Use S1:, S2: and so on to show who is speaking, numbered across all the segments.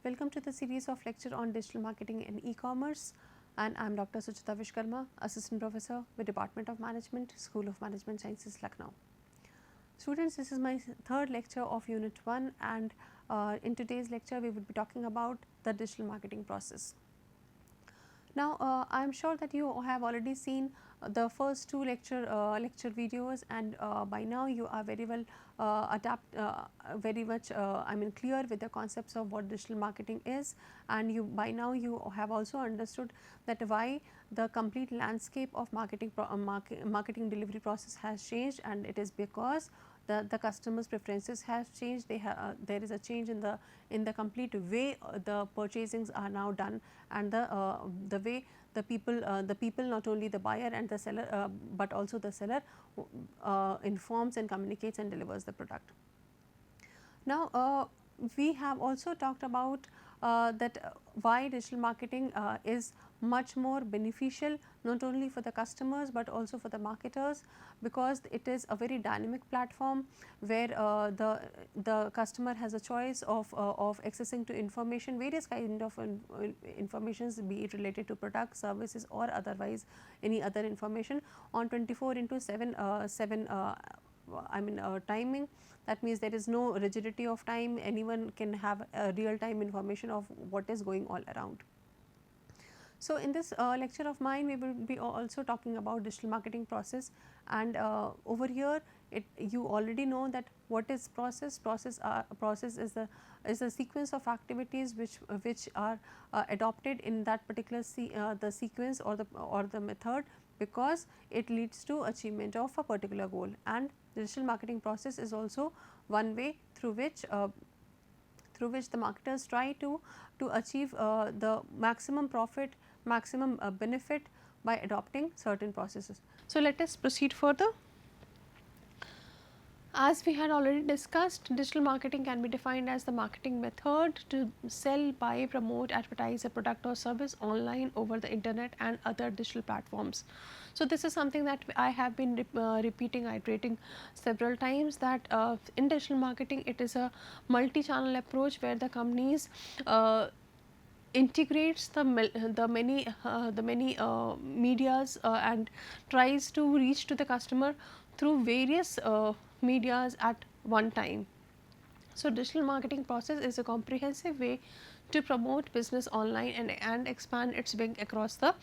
S1: Welcome to the series of lecture on digital marketing and e-commerce, and I am Dr. Suchita Vishkarma, Assistant Professor with Department of Management, School of Management Sciences, Lucknow. Students, this is my third lecture of Unit 1, and in today's lecture we would be talking about the digital marketing process. Now, I am sure that you have already seen the first two lecture videos, and by now you are very well very much clear with the concepts of what digital marketing is, and you by now you have also understood that why the complete landscape of marketing delivery process has changed, and it is because the customers preferences has changed. There is a change in the complete way the purchasings are now done, and the way the people not only the buyer and the seller but also the seller informs and communicates and delivers the product. Now, we have also talked about that why digital marketing is much more beneficial not only for the customers but also for the marketers, because it is a very dynamic platform where the customer has a choice of accessing to information, various kind of informations, be it related to products, services or otherwise any other information on 24/7 timing. That means there is no rigidity of time, anyone can have real time information of what is going all around. So, in this lecture of mine we will be also talking about digital marketing process, and over here you already know that what is process. Process is a sequence of activities which are adopted in that particular the sequence or the method, because it leads to achievement of a particular goal, and digital marketing process is also one way through which the marketers try to achieve the maximum profit, maximum benefit by adopting certain processes. So, let us proceed further. As we had already discussed, digital marketing can be defined as the marketing method to sell, buy, promote, advertise a product or service online over the internet and other digital platforms. So, this is something that I have been repeating, iterating several times, that in digital marketing it is a multi-channel approach where the companies integrates the many medias and tries to reach to the customer through various medias at one time. So, digital marketing process is a comprehensive way to promote business online and expand its wing across the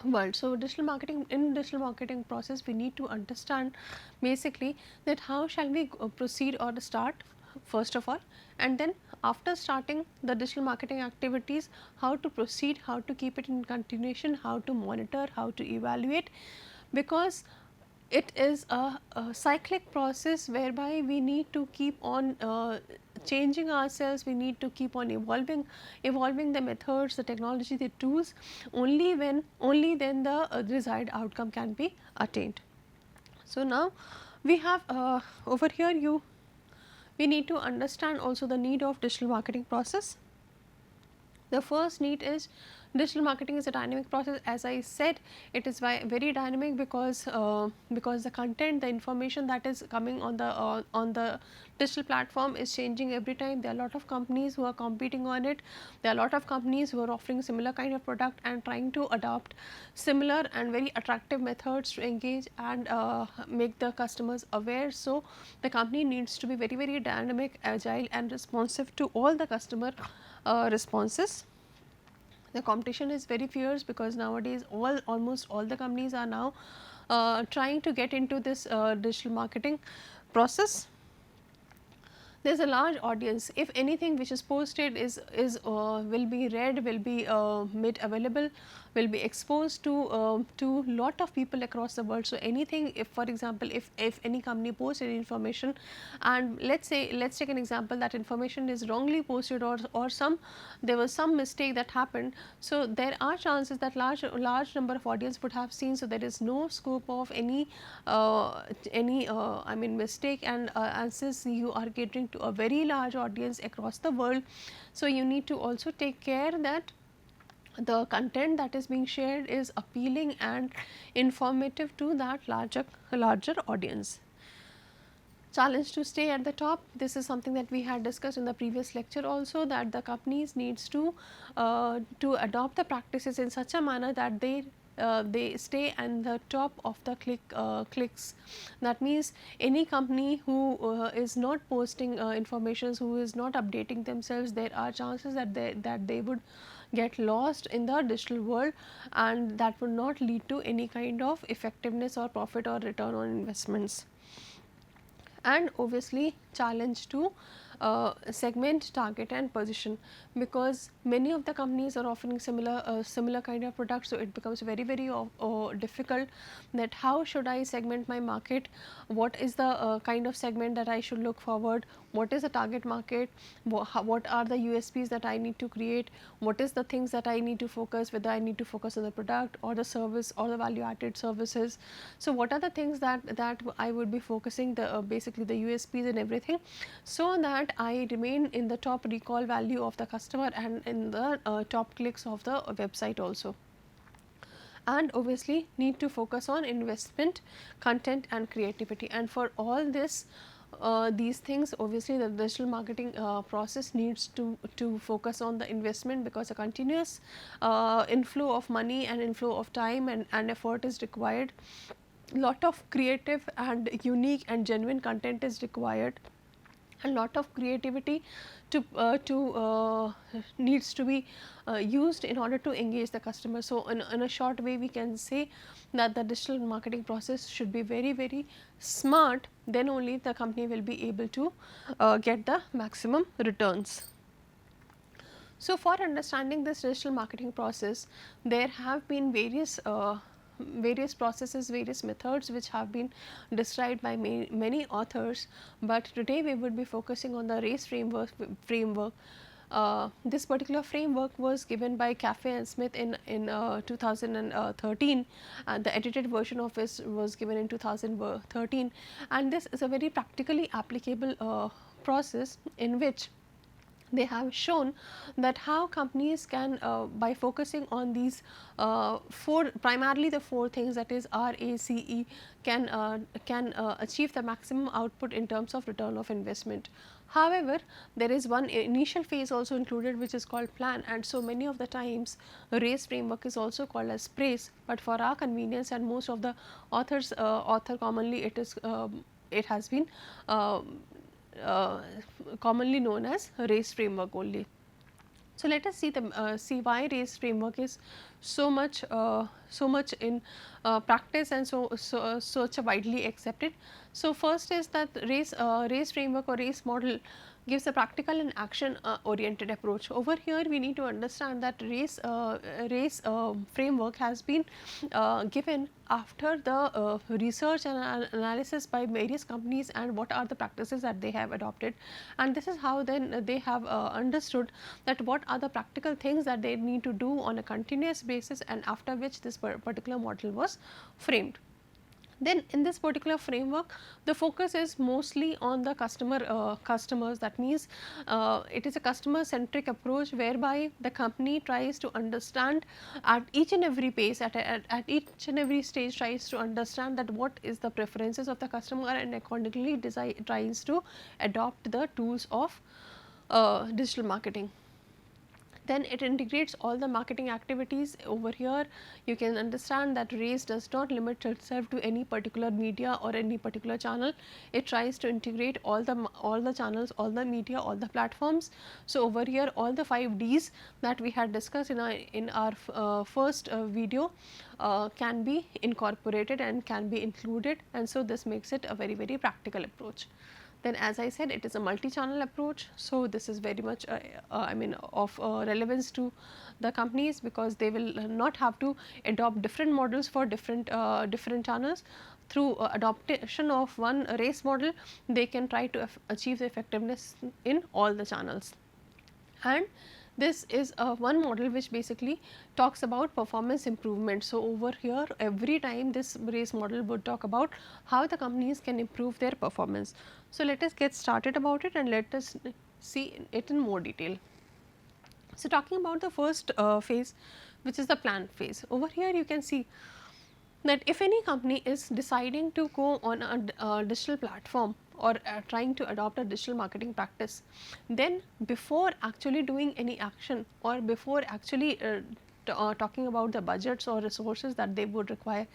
S1: world. So, digital marketing process, we need to understand basically that how shall we proceed or start first of all, and then after starting the digital marketing activities, how to proceed, how to keep it in continuation, how to monitor, how to evaluate, because it is a cyclic process whereby we need to keep on changing ourselves, we need to keep on evolving the methods, the technology, the tools. Only then the desired outcome can be attained. So, now we have over here we need to understand also the need of digital marketing process. The first need is digital marketing is a dynamic process. As I said, it is very dynamic because the content, the information that is coming on the digital platform is changing every time. There are a lot of companies who are competing on it. There are a lot of companies who are offering similar kind of product and trying to adopt similar and very attractive methods to engage and make the customers aware. So, the company needs to be very dynamic, agile and responsive to all the customer responses. The competition is very fierce because nowadays almost all the companies are now trying to get into this digital marketing process. There is a large audience. If anything which is posted is will be read, will be made available, will be exposed to lot of people across the world. So, anything, if for example, if any company posts any information, and let's take an example that information is wrongly posted or there was some mistake that happened. So, there are chances that large number of audience would have seen. So, there is no scope of any mistake, and since you are catering to a very large audience across the world, so you need to also take care that the content that is being shared is appealing and informative to that larger audience. Challenge to stay at the top. This is something that we had discussed in the previous lecture also, that the companies needs to adopt the practices in such a manner that they stay at the top of the clicks. That means any company who is not posting information, who is not updating themselves, there are chances that they would get lost in the digital world, and that would not lead to any kind of effectiveness or profit or return on investments. And obviously challenge to segment, target and position, because many of the companies are offering similar kind of products. So, it becomes very difficult that how should I segment my market, what is the kind of segment that I should look forward, what is the target market, what are the USPs that I need to create, what is the things that I need to focus, whether I need to focus on the product or the service or the value added services. So, what are the things that I would be focusing, the basically the USPs and everything, so that I remain in the top recall value of the customer and in the top clicks of the website also. And obviously need to focus on investment, content and creativity, and for all this these things, obviously the digital marketing process needs to focus on the investment, because a continuous inflow of money and inflow of time and effort is required. Lot of creative and unique and genuine content is required, a lot of creativity to needs to be used in order to engage the customer. So, in a short way we can say that the digital marketing process should be very smart, then only the company will be able to get the maximum returns. So, for understanding this digital marketing process, there have been various processes, various methods which have been described by many authors, but today we would be focusing on the RACE framework. This particular framework was given by Caffey and Smith in 2013, and the edited version of it was given in 2013, and this is a very practically applicable process in which they have shown that how companies can by focusing on these primarily the four things, that is RACE, can achieve the maximum output in terms of return of investment. However, there is one initial phase also included which is called plan, and so many of the times RACE framework is also called as PRACE, but for our convenience and most of the author commonly it has been commonly known as RACE framework only. So, let us see why RACE framework is so much in practice and such a widely accepted. So, first is that RACE framework or RACE model gives a practical and action oriented approach. Over here we need to understand that RACE framework has been given after the research and analysis by various companies and what are the practices that they have adopted, and this is how then they have understood that what are the practical things that they need to do on a continuous basis, and after which this particular model was framed. Then in this particular framework, the focus is mostly on the customers. That means it is a customer centric approach, whereby the company tries to understand at each and every pace, at each and every stage, tries to understand that what is the preferences of the customer, and accordingly tries to adopt the tools of digital marketing. Then it integrates all the marketing activities. Over here you can understand that RACE does not limit itself to any particular media or any particular channel. It tries to integrate all the channels, all the media, all the platforms. So, over here all the 5 Ds that we had discussed in our first video can be incorporated and can be included, and so this makes it a very practical approach. Then, as I said, it is a multi-channel approach. So, this is very much I mean of relevance to the companies, because they will not have to adopt different models for different channels. Through adoption of one RACE model, they can try to achieve the effectiveness in all the channels. And this is one model which basically talks about performance improvement. So, over here every time this RACE model would talk about how the companies can improve their performance. So, let us get started about it and let us see it in more detail. So, talking about the first phase, which is the plan phase. Over here you can see that if any company is deciding to go on a digital platform, or trying to adopt a digital marketing practice, then before actually doing any action or before actually talking about the budgets or resources that they would require,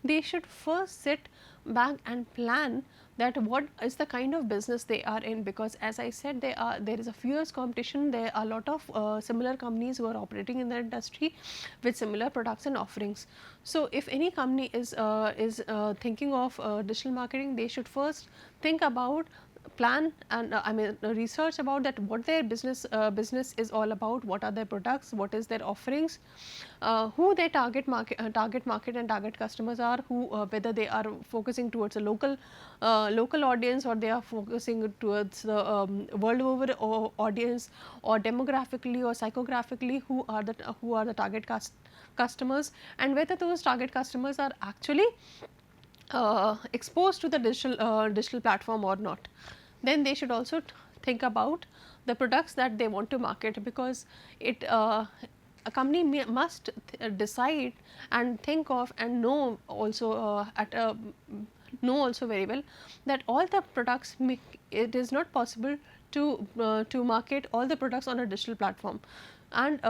S1: they should first sit back and plan that what is the kind of business they are in, because as I said, there is a fierce competition. There are a lot of similar companies who are operating in the industry with similar products and offerings. So if any company is thinking of digital marketing, they should first think about, plan, and research about that what their business is all about, what are their products, what is their offerings, who their target market and target customers are, who whether they are focusing towards a local audience, or they are focusing towards the world over audience, or demographically or psychographically who are the target customers, and whether those target customers are actually exposed to the digital platform or not. Then they should also think about the products that they want to market, because it a company must decide and think of and know also know also very well that all the products it is not possible to market all the products on a digital platform, and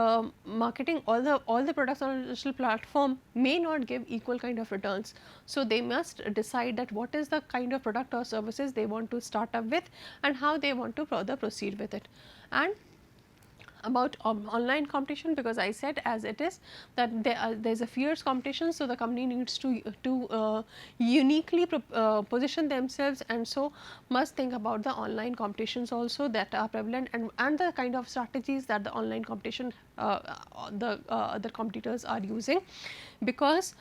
S1: marketing all the products on a digital platform may not give equal kind of returns. So they must decide that what is the kind of product or services they want to start up with and how they want to further proceed with it. And about online competition, because I said as it is that there is a fierce competition, so the company needs to uniquely position themselves, and so must think about the online competitions also that are prevalent, and the kind of strategies that the online competition the other competitors are using, because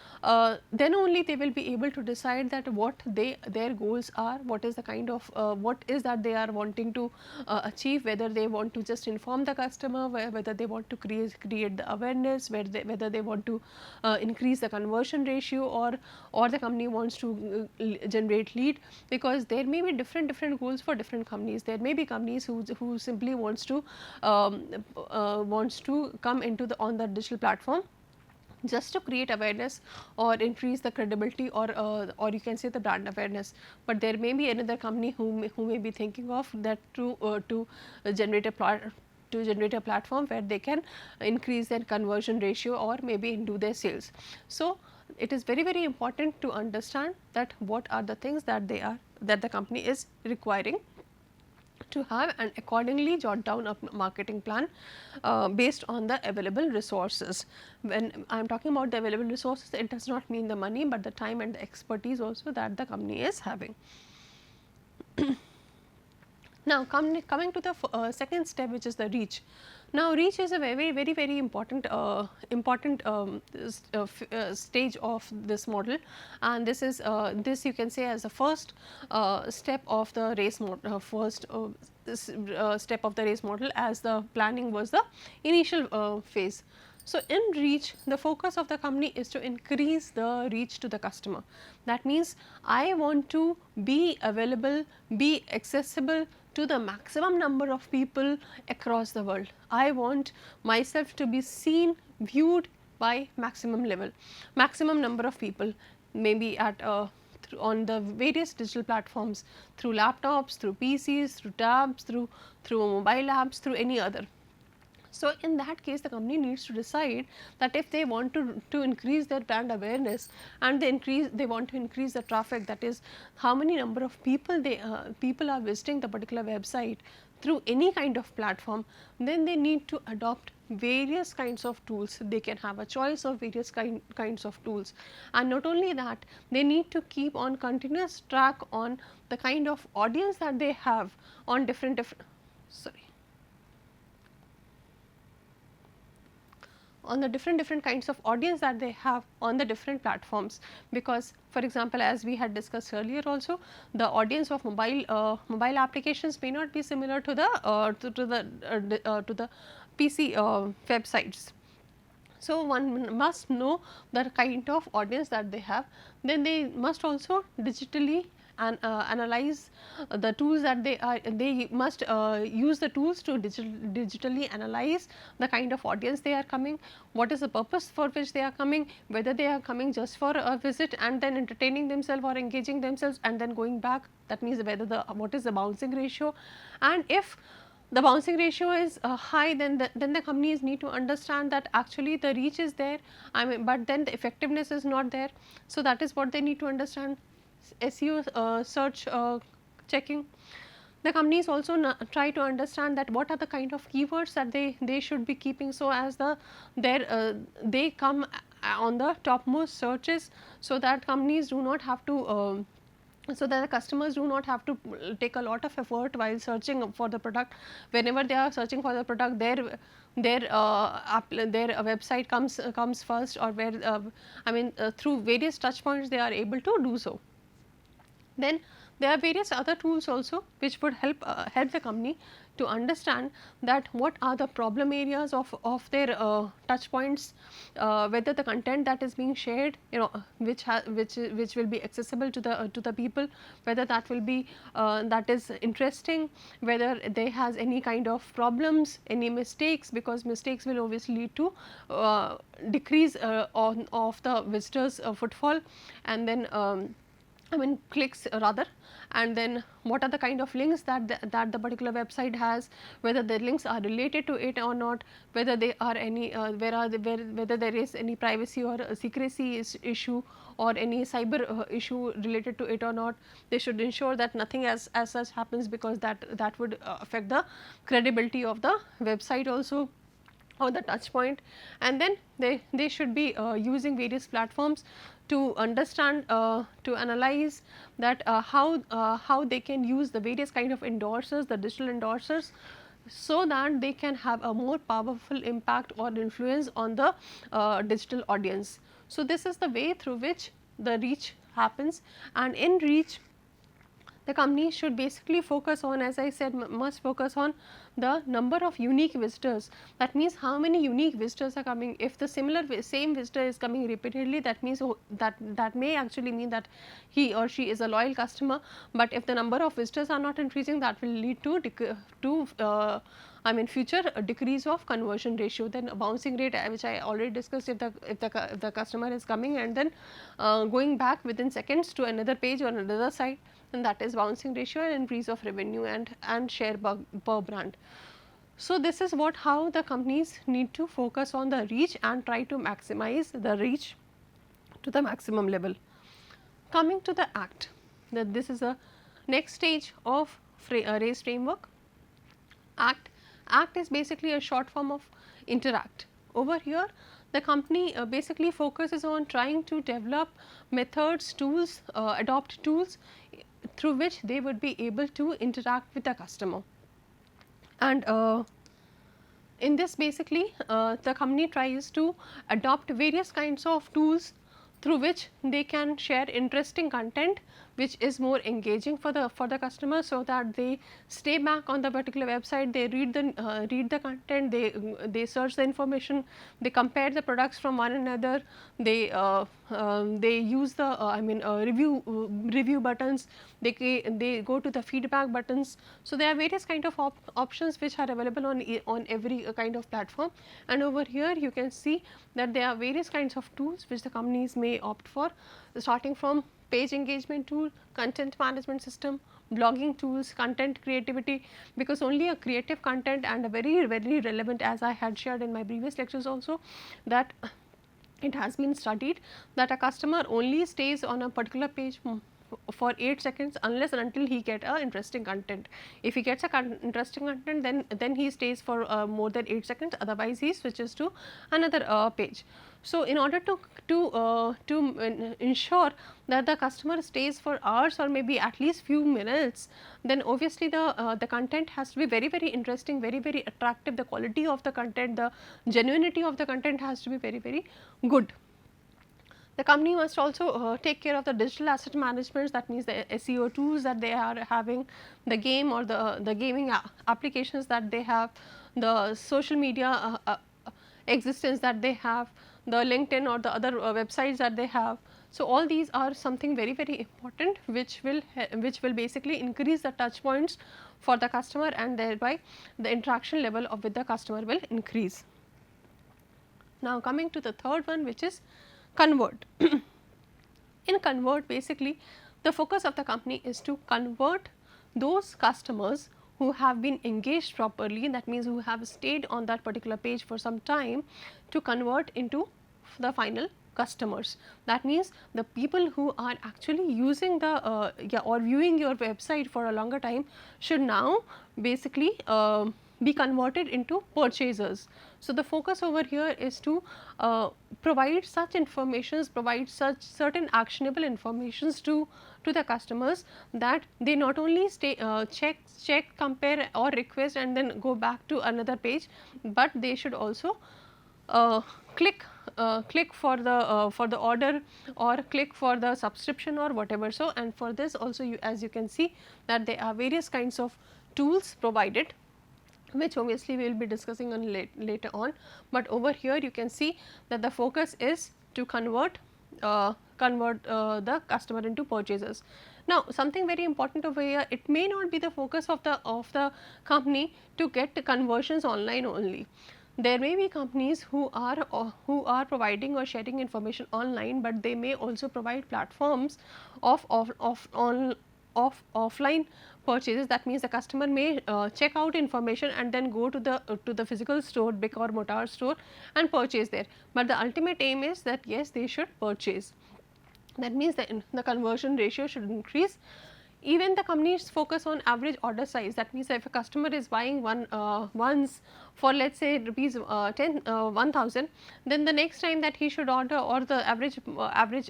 S1: then only they will be able to decide that what their goals are, what is the kind of what is that they are wanting to achieve, whether they want to just inform the customer, whether they want to create the awareness, whether they want to increase the conversion ratio, or the company wants to generate lead, because there may be different goals for different companies. There may be companies who simply wants to come into on the digital platform just to create awareness or increase the credibility, or you can say the brand awareness. But there may be another company who may be thinking of that to generate a platform where they can increase their conversion ratio or maybe do their sales. So it is very important to understand that what are the things that the company is requiring to have, and accordingly jot down a marketing plan based on the available resources. When I am talking about the available resources, it does not mean the money, but the time and the expertise also that the company is having. Now, coming to the second step, which is the reach. Now, reach is a very important stage of this model, and this is this you can say as the first step of the race model, step of the race model, as the planning was the initial phase. So, in reach, the focus of the company is to increase the reach to the customer. That means, I want to be available, be accessible to the maximum number of people across the world. I want myself to be seen, viewed by maximum level, maximum number of people, maybe at on the various digital platforms, through laptops, through PCs, through tabs, through mobile apps, through any other. So, in that case, the company needs to decide that if they want to increase their brand awareness, and they want to increase the traffic, that is how many number of people people are visiting the particular website through any kind of platform, then they need to adopt various kinds of tools. They can have a choice of various kinds of tools, and not only that, they need to keep on continuous track on the kind of audience that they have on different on the different kinds of audience that they have on the different platforms. Because for example, as we had discussed earlier also, the audience of mobile applications may not be similar to the PC websites. So, one must know the kind of audience that they have. Then they must also digitally analyze the tools that they must use the tools to digitally analyze the kind of audience they are coming, what is the purpose for which they are coming, whether they are coming just for a visit and then entertaining themselves or engaging themselves and then going back. That means whether what is the bouncing ratio, and if the bouncing ratio is high, then the companies need to understand that actually the reach is there, I mean, but then the effectiveness is not there. So that is what they need to understand. SEO search checking. The companies also try to understand that what are the kind of keywords that they should be keeping, so as they come on the topmost searches, so that companies do not have to so that the customers do not have to take a lot of effort while searching for the product. Whenever they are searching for the product, their website comes first, or where I mean through various touch points they are able to do so. Then there are various other tools also which would help the company to understand that what are the problem areas of their touch points, whether the content that is being shared, which will be accessible to the people, whether that will be that is interesting, whether they has any kind of problems, any mistakes, because mistakes will obviously lead to decrease of the visitors footfall, and then I mean clicks rather, and then what are the kind of links that the particular website has, whether the links are related to it or not, whether they are any whether there is any privacy or secrecy issue or any cyber issue related to it or not. They should ensure that nothing as such happens, because that would affect the credibility of the website also, or the touch point. And then they should be using various platforms to understand, to analyze that how they can use the various kind of endorsers, the digital endorsers, so that they can have a more powerful impact or influence on the digital audience. So this is the way through which the reach happens, and in reach the company should basically focus on, as I said, must focus on the number of unique visitors. That means how many unique visitors are coming. If the same visitor is coming repeatedly, that means that may actually mean that he or she is a loyal customer. But if the number of visitors are not increasing, that will lead to I mean future decrease of conversion ratio. Then bouncing rate, which I already discussed, if the customer is coming and then going back within seconds to another page or another site, and that is bouncing ratio and increase of revenue and share per brand. So this is how the companies need to focus on the reach and try to maximize the reach to the maximum level. Coming to the ACT, that this is a next stage of RACE framework. ACT is basically a short form of interact. Over here the company basically focuses on trying to develop methods, tools, adopt tools through which they would be able to interact with the customer. And in this basically the company tries to adopt various kinds of tools through which they can share interesting content which is more engaging for the customer, so that they stay back on the particular website, they read the content, they search the information, they compare the products from one another, they use the review buttons, they go to the feedback buttons. So there are various kind of options which are available on every kind of platform, and over here you can see that there are various kinds of tools which the companies may opt for, starting from page engagement tool, content management system, blogging tools, content creativity, because only a creative content and a very relevant, as I had shared in my previous lectures also, that it has been studied that a customer only stays on a particular page for 8 seconds unless and until he get a interesting content. If he gets a interesting content, then he stays for more than 8 seconds, otherwise he switches to another page. So in order to ensure that the customer stays for hours or maybe at least few minutes, then obviously the content has to be very interesting, very attractive. The quality of the content, the genuinity of the content has to be very good. The company must also take care of the digital asset management, that means the SEO tools that they are having, the game or the gaming applications that they have, the social media existence that they have, the LinkedIn or the other websites that they have. So, all these are something very very important which will basically increase the touch points for the customer, and thereby the interaction level of with the customer will increase. Now, coming to the third one, which is convert. In convert, basically the focus of the company is to convert those customers who have been engaged properly, that means who have stayed on that particular page for some time, to convert into the final customers. That means the people who are actually using the or viewing your website for a longer time should now basically be converted into purchasers. So, the focus over here is to provide such informations, provide such certain actionable informations to the customers, that they not only stay check, compare or request and then go back to another page, but they should also click for the order, or click for the subscription or whatever. So, and for this also you, as you can see, that there are various kinds of tools provided, which obviously we will be discussing on later on, but over here you can see that the focus is to convert the customer into purchasers. Now, something very important over here, it may not be the focus of the company to get the conversions online only. There may be companies who are providing or sharing information online, but they may also provide platforms of offline purchases. That means the customer may check out information and then go to the physical store, brick or mortar store, and purchase there. But the ultimate aim is that yes, they should purchase. That means the conversion ratio should increase. Even the companies focus on average order size. That means if a customer is buying once for, let us say, rupees 1000, then the next time that he should order, or the average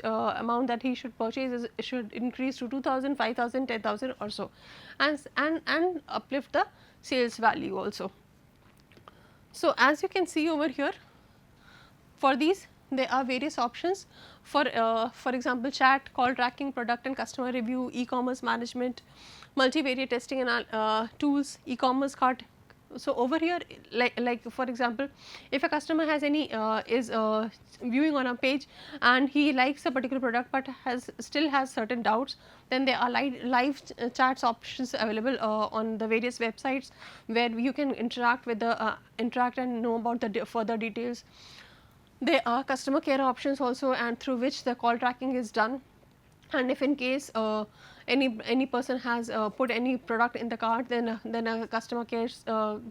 S1: amount that he should purchase should increase to 2000, 5000, 10,000 or so, and uplift the sales value also. So, as you can see over here, for these there are various options for example, chat, call tracking, product and customer review, e-commerce management, multivariate testing and tools, e-commerce cart. So, over here, like for example, if a customer has any is viewing on a page and he likes a particular product, but still has certain doubts, then there are live chats options available on the various websites, where you can interact with the interact and know about the further details. There are customer care options also, and through which the call tracking is done. And if in case any person has put any product in the cart, then a customer care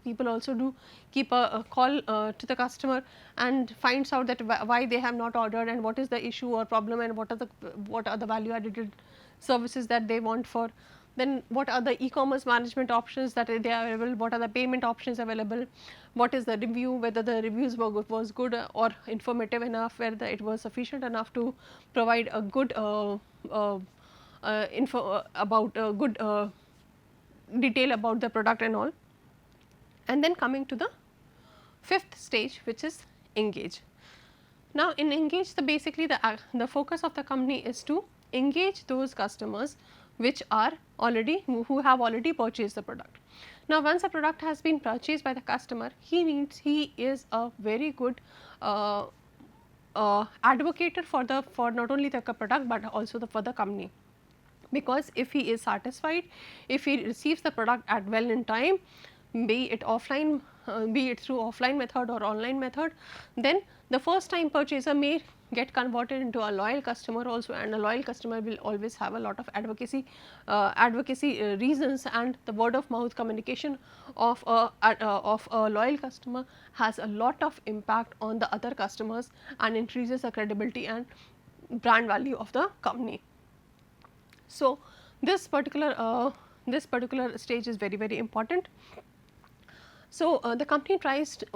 S1: people also do keep a call to the customer and finds out that why they have not ordered, and what is the issue or problem, and what are the value added services that they want for. Then what are the e-commerce management options that they are available, what are the payment options available, what is the review, whether the reviews was good or informative enough, whether it was sufficient enough to provide a good info about good detail about the product and all. And then coming to the fifth stage, which is engage. Now, in engage, basically the focus of the company is to engage those customers which are already who have already purchased the product. Now, once a product has been purchased by the customer, he is a very good advocate for not only the product but also for the company, because if he is satisfied, if he receives the product at well in time, be it offline, be it through offline method or online method, then the first time purchaser may get converted into a loyal customer also, and a loyal customer will always have a lot of advocacy reasons, and the word of mouth communication of a loyal customer has a lot of impact on the other customers and increases the credibility and brand value of the company. So, this particular stage is very important. So, the company tries to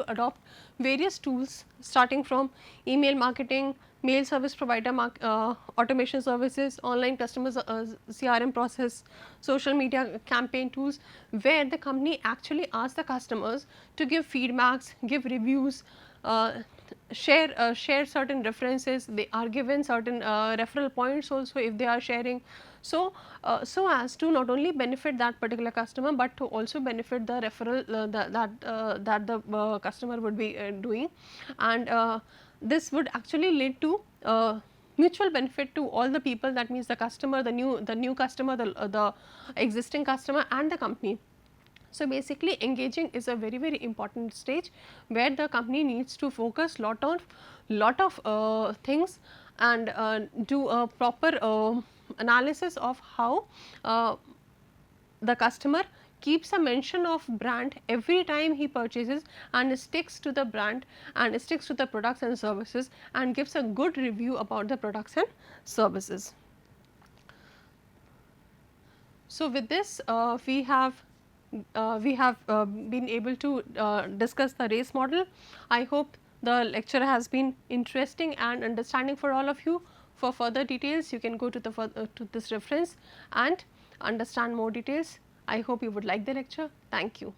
S1: adopt various tools, starting from email marketing, mail service provider automation services, online customer CRM process, social media campaign tools, where the company actually asks the customers to give feedbacks, give reviews, share certain references. They are given certain referral points also if they are sharing. So, so as to not only benefit that particular customer, but to also benefit the referral that the customer would be doing. And this would actually lead to mutual benefit to all the people, that means the customer, the new customer, the existing customer and the company. So, basically engaging is a very important stage where the company needs to focus lot of things and do a proper analysis of how the customer keeps a mention of brand every time he purchases and sticks to the brand and sticks to the products and services and gives a good review about the products and services. So, with this we have been able to discuss the race model. I hope the lecture has been interesting and understanding for all of you. For further details, you can go to to this reference and understand more details. I hope you would like the lecture. Thank you.